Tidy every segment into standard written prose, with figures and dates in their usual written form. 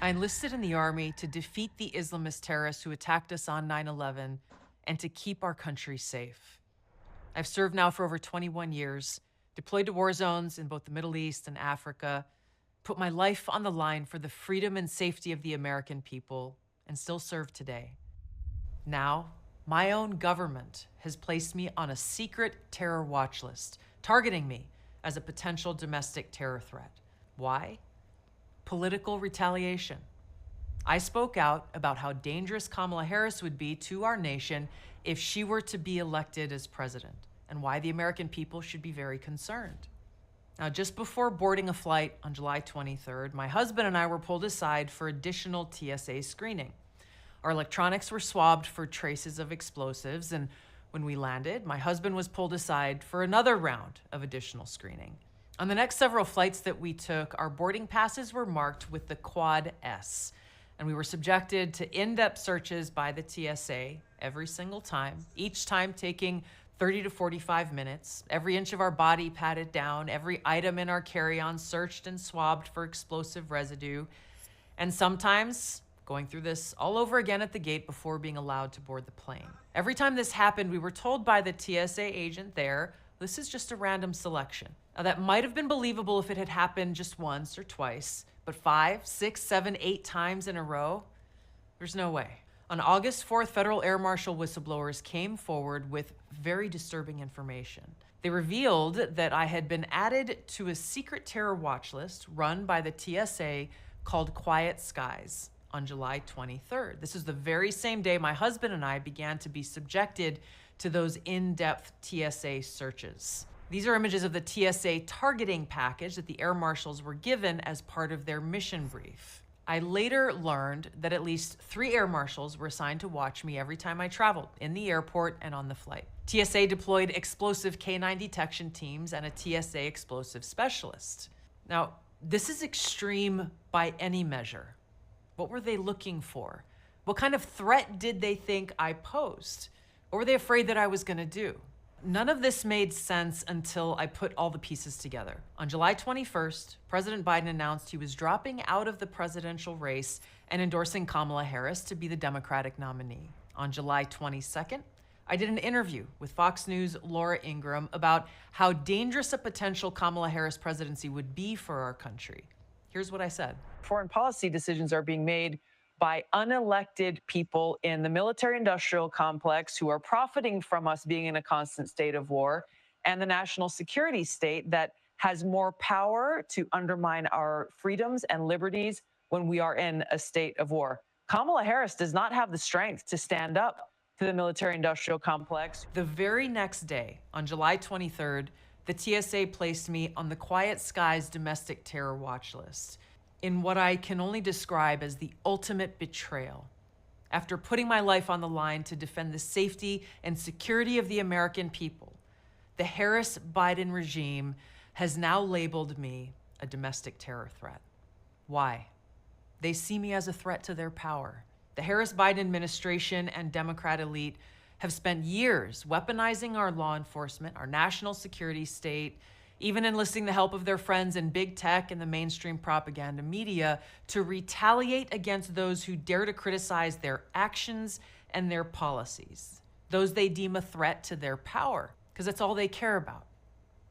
I enlisted in the Army to defeat the Islamist terrorists who attacked us on 9/11 and to keep our country safe. I've served now for over 21 years, deployed to war zones in both the Middle East and Africa, put my life on the line for the freedom and safety of the American people, and still serve today. Now, my own government has placed me on a secret terror watch list, targeting me as a potential domestic terror threat. Why? Political retaliation. I spoke out about how dangerous Kamala Harris would be to our nation if she were to be elected as president, and why the American people should be very concerned. Now, just before boarding a flight on July 23rd, my husband and I were pulled aside for additional TSA screening. Our electronics were swabbed for traces of explosives, and when we landed, my husband was pulled aside for another round of additional screening. On the next several flights that we took, our boarding passes were marked with the Quad S, and we were subjected to in-depth searches by the TSA every single time, each time taking 30 to 45 minutes, every inch of our body patted down, every item in our carry-on searched and swabbed for explosive residue, and sometimes going through this all over again at the gate before being allowed to board the plane. Every time this happened, we were told by the TSA agent there, this is just a random selection. Now, that might have been believable if it had happened just once or twice, but 5, 6, 7, 8 times in a row? There's no way. On August 4th, federal air marshal whistleblowers came forward with very disturbing information. They revealed that I had been added to a secret terror watch list run by the TSA called Quiet Skies on July 23rd. This is the very same day my husband and I began to be subjected to those in-depth TSA searches. These are images of the TSA targeting package that the air marshals were given as part of their mission brief. I later learned that at least 3 air marshals were assigned to watch me every time I traveled in the airport and on the flight. TSA deployed explosive K9 detection teams and a TSA explosive specialist. Now, this is extreme by any measure. What were they looking for? What kind of threat did they think I posed? What were they afraid that I was going to do? None of this made sense until I put all the pieces together. On July 21st, President Biden announced he was dropping out of the presidential race and endorsing Kamala Harris to be the Democratic nominee. On July 22nd, I did an interview with Fox News' Laura Ingraham about how dangerous a potential Kamala Harris presidency would be for our country. Here's what I said. Foreign policy decisions are being made by unelected people in the military-industrial complex who are profiting from us being in a constant state of war, and the national security state that has more power to undermine our freedoms and liberties when we are in a state of war. Kamala Harris does not have the strength to stand up to the military-industrial complex. The very next day, on July 23rd, the TSA placed me on the Quiet Skies domestic terror watch list, in what I can only describe as the ultimate betrayal. After putting my life on the line to defend the safety and security of the American people, the Harris-Biden regime has now labeled me a domestic terror threat. Why? They see me as a threat to their power. The Harris-Biden administration and Democrat elite have spent years weaponizing our law enforcement, our national security state, even enlisting the help of their friends in big tech and the mainstream propaganda media to retaliate against those who dare to criticize their actions and their policies, those they deem a threat to their power, because that's all they care about,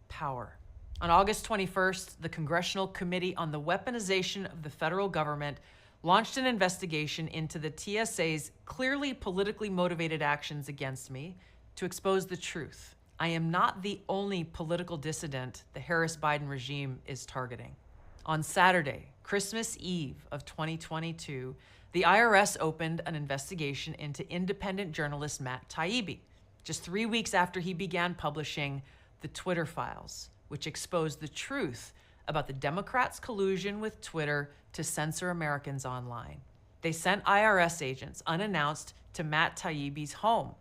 power. On August 21st, the Congressional Committee on the Weaponization of the Federal Government launched an investigation into the TSA's clearly politically motivated actions against me to expose the truth. I am not the only political dissident the Harris-Biden regime is targeting. On Saturday, Christmas Eve of 2022, the IRS opened an investigation into independent journalist Matt Taibbi, just 3 weeks after he began publishing the Twitter files, which exposed the truth about the Democrats' collusion with Twitter to censor Americans online. They sent IRS agents unannounced to Matt Taibbi's home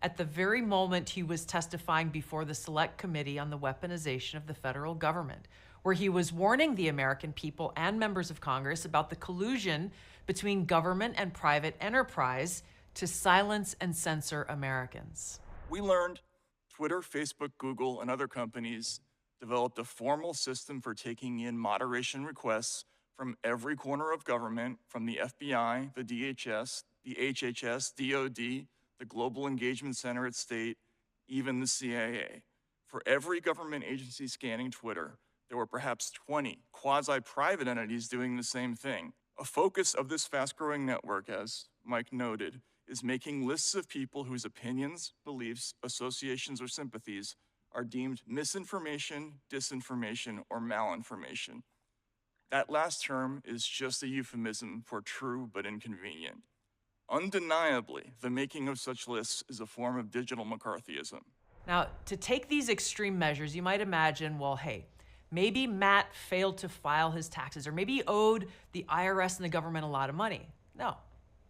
at the very moment he was testifying before the Select Committee on the Weaponization of the Federal Government, where he was warning the American people and members of Congress about the collusion between government and private enterprise to silence and censor Americans. We learned Twitter, Facebook, Google, and other companies developed a formal system for taking in moderation requests from every corner of government, from the FBI, the DHS, the HHS, DOD, the Global Engagement Center at State, even the CIA. For every government agency scanning Twitter, there were perhaps 20 quasi-private entities doing the same thing. A focus of this fast-growing network, as Mike noted, is making lists of people whose opinions, beliefs, associations, or sympathies are deemed misinformation, disinformation, or malinformation. That last term is just a euphemism for true but inconvenient. Undeniably, the making of such lists is a form of digital McCarthyism. Now, to take these extreme measures, you might imagine, well, hey, maybe Matt failed to file his taxes, or maybe he owed the IRS and the government a lot of money. No,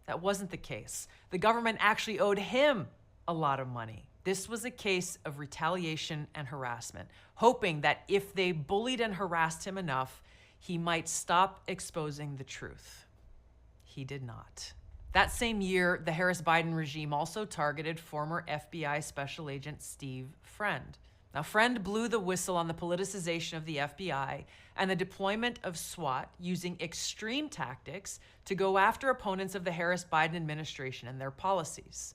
that wasn't the case. The government actually owed him a lot of money. This was a case of retaliation and harassment, hoping that if they bullied and harassed him enough, he might stop exposing the truth. He did not. That same year, the Harris-Biden regime also targeted former FBI Special Agent Steve Friend. Now, Friend blew the whistle on the politicization of the FBI and the deployment of SWAT using extreme tactics to go after opponents of the Harris-Biden administration and their policies.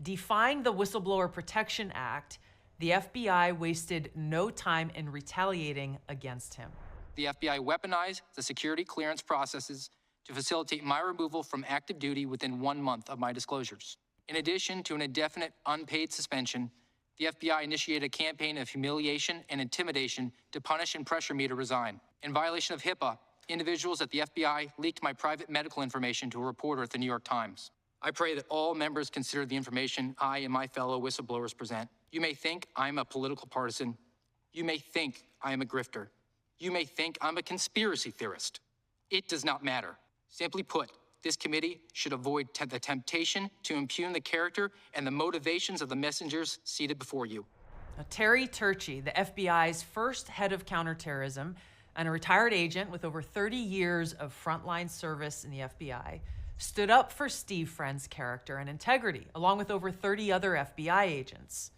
Defying the Whistleblower Protection Act, the FBI wasted no time in retaliating against him. The FBI weaponized the security clearance processes to facilitate my removal from active duty within 1 month of my disclosures. In addition to an indefinite unpaid suspension, the FBI initiated a campaign of humiliation and intimidation to punish and pressure me to resign. In violation of HIPAA, individuals at the FBI leaked my private medical information to a reporter at the New York Times. I pray that all members consider the information I and my fellow whistleblowers present. You may think I'm a political partisan. You may think I am a grifter. You may think I'm a conspiracy theorist. It does not matter. Simply put, this committee should avoid the temptation to impugn the character and the motivations of the messengers seated before you. Now, Terry Turchi, the FBI's first head of counterterrorism and a retired agent with over 30 years of frontline service in the FBI, stood up for Steve Friend's character and integrity, along with over 30 other FBI agents.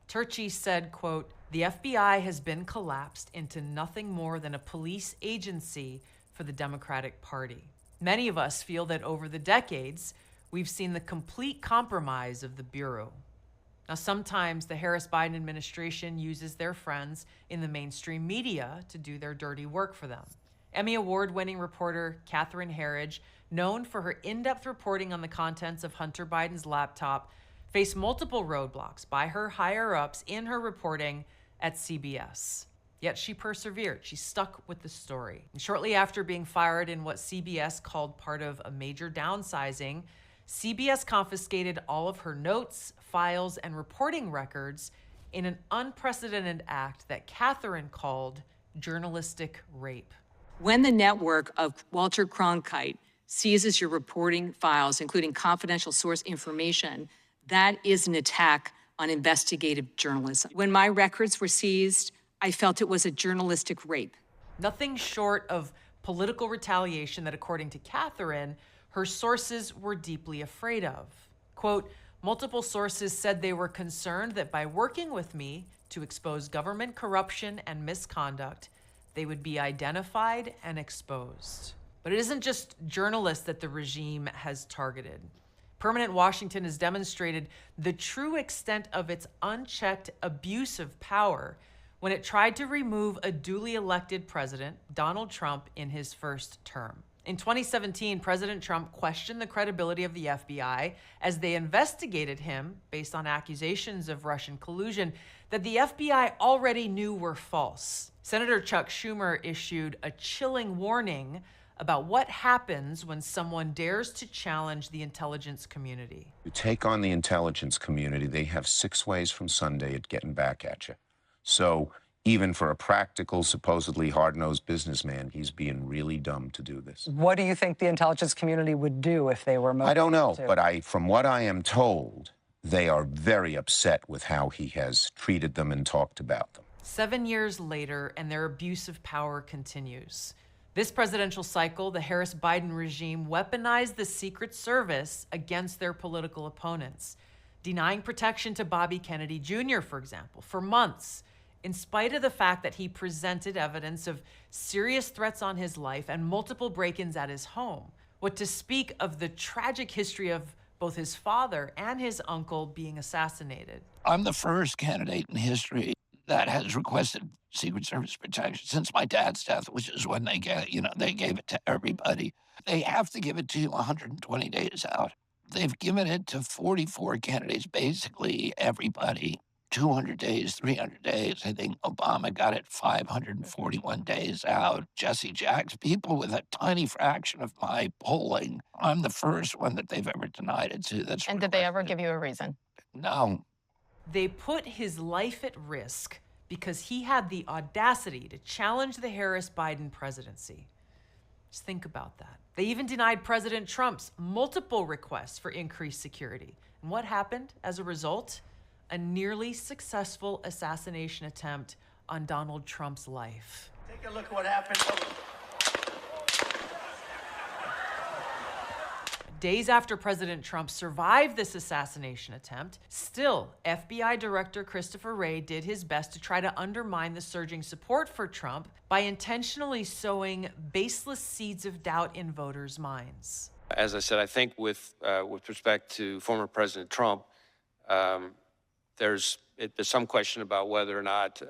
Turchi said, quote, "The FBI has been collapsed into nothing more than a police agency for the Democratic Party. Many of us feel that over the decades, we've seen the complete compromise of the Bureau." Now, sometimes the Harris-Biden administration uses their friends in the mainstream media to do their dirty work for them. Emmy Award-winning reporter Catherine Herridge, known for her in-depth reporting on the contents of Hunter Biden's laptop, faced multiple roadblocks by her higher-ups in her reporting at CBS. Yet she persevered. She stuck with the story. And shortly after being fired in what CBS called part of a major downsizing, CBS confiscated all of her notes, files, and reporting records in an unprecedented act that Catherine called journalistic rape. When the network of Walter Cronkite seizes your reporting files, including confidential source information, that is an attack on investigative journalism. When my records were seized, I felt it was a journalistic rape. Nothing short of political retaliation that, according to Catherine, her sources were deeply afraid of. Quote, "Multiple sources said they were concerned that by working with me to expose government corruption and misconduct, they would be identified and exposed." But it isn't just journalists that the regime has targeted. Permanent Washington has demonstrated the true extent of its unchecked abuse of power when it tried to remove a duly elected president, Donald Trump, in his first term. In 2017, President Trump questioned the credibility of the FBI as they investigated him based on accusations of Russian collusion that the FBI already knew were false. Senator Chuck Schumer issued a chilling warning about what happens when someone dares to challenge the intelligence community. You take on the intelligence community, they have 6 ways from Sunday at getting back at you. So even for a practical, supposedly hard-nosed businessman, he's being really dumb to do this. What do you think the intelligence community would do if they were motivated? I don't know, but from what I am told, they are very upset with how he has treated them and talked about them. 7 years later, and their abuse of power continues. This presidential cycle, the Harris-Biden regime weaponized the Secret Service against their political opponents, denying protection to Bobby Kennedy Jr., for example, for months, in spite of the fact that he presented evidence of serious threats on his life and multiple break-ins at his home. What to speak of the tragic history of both his father and his uncle being assassinated. I'm the first candidate in history that has requested Secret Service protection since my dad's death, which is when they gave it to everybody. They have to give it to you 120 days out. They've given it to 44 candidates, basically everybody. 200 days, 300 days. I think Obama got it 541 days out. Jesse Jackson, people with a tiny fraction of my polling. I'm the first one that they've ever denied it to. And did they ever give you a reason? No. They put his life at risk because he had the audacity to challenge the Harris-Biden presidency. Just think about that. They even denied President Trump's multiple requests for increased security. And what happened as a result? A nearly successful assassination attempt on Donald Trump's life. Take a look at what happened. Days after President Trump survived this assassination attempt, still, FBI Director Christopher Wray did his best to try to undermine the surging support for Trump by intentionally sowing baseless seeds of doubt in voters' minds. As I said, I think with respect to former President Trump, there's some question about whether or not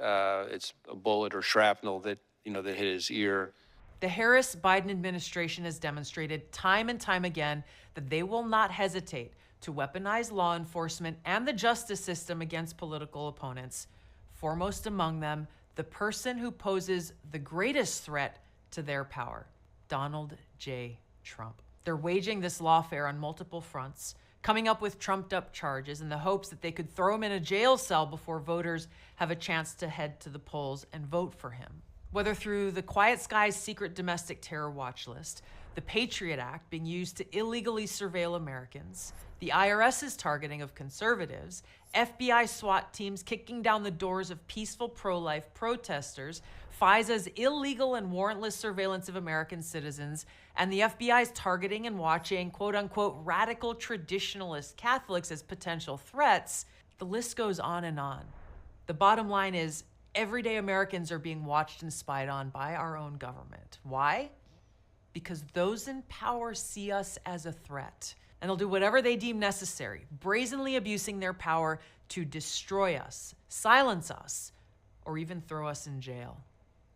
it's a bullet or shrapnel that hit his ear. The Harris-Biden administration has demonstrated time and time again that they will not hesitate to weaponize law enforcement and the justice system against political opponents, foremost among them, the person who poses the greatest threat to their power, Donald J. Trump. They're waging this lawfare on multiple fronts, coming up with trumped-up charges in the hopes that they could throw him in a jail cell before voters have a chance to head to the polls and vote for him. Whether through the Quiet Skies secret domestic terror watch list, the Patriot Act being used to illegally surveil Americans, the IRS's targeting of conservatives, FBI SWAT teams kicking down the doors of peaceful pro-life protesters, FISA's illegal and warrantless surveillance of American citizens, and the FBI's targeting and watching quote-unquote radical traditionalist Catholics as potential threats, the list goes on and on. The bottom line is, everyday Americans are being watched and spied on by our own government. Why? Because those in power see us as a threat, and they'll do whatever they deem necessary, brazenly abusing their power to destroy us, silence us, or even throw us in jail.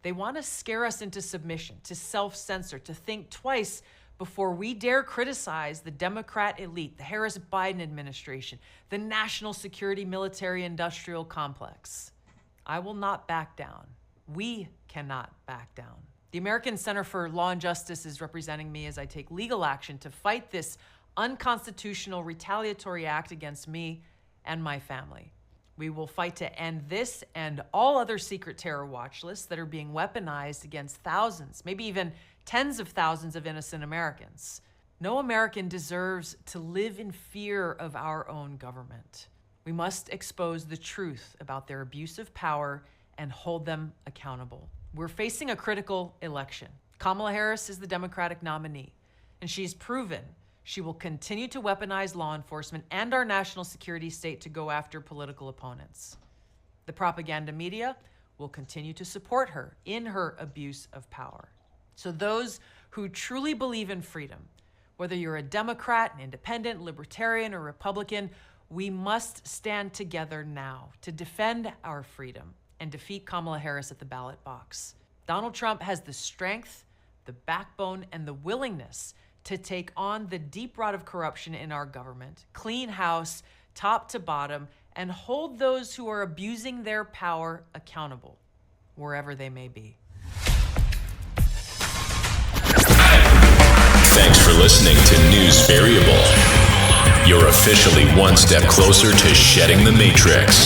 They want to scare us into submission, to self-censor, to think twice before we dare criticize the Democrat elite, the Harris-Biden administration, the national security military-industrial complex. I will not back down. We cannot back down. The American Center for Law and Justice is representing me as I take legal action to fight this unconstitutional retaliatory act against me and my family. We will fight to end this and all other secret terror watch lists that are being weaponized against thousands, maybe even tens of thousands of innocent Americans. No American deserves to live in fear of our own government. We must expose the truth about their abuse of power and hold them accountable. We're facing a critical election. Kamala Harris is the Democratic nominee, and she's proven she will continue to weaponize law enforcement and our national security state to go after political opponents. The propaganda media will continue to support her in her abuse of power. So those who truly believe in freedom, whether you're a Democrat, an independent, libertarian, or Republican, we must stand together now to defend our freedom and defeat Kamala Harris at the ballot box. Donald Trump has the strength, the backbone, and the willingness to take on the deep rot of corruption in our government, clean house, top to bottom, and hold those who are abusing their power accountable, wherever they may be. Thanks for listening to News Variable. You're officially one step closer to shedding the matrix.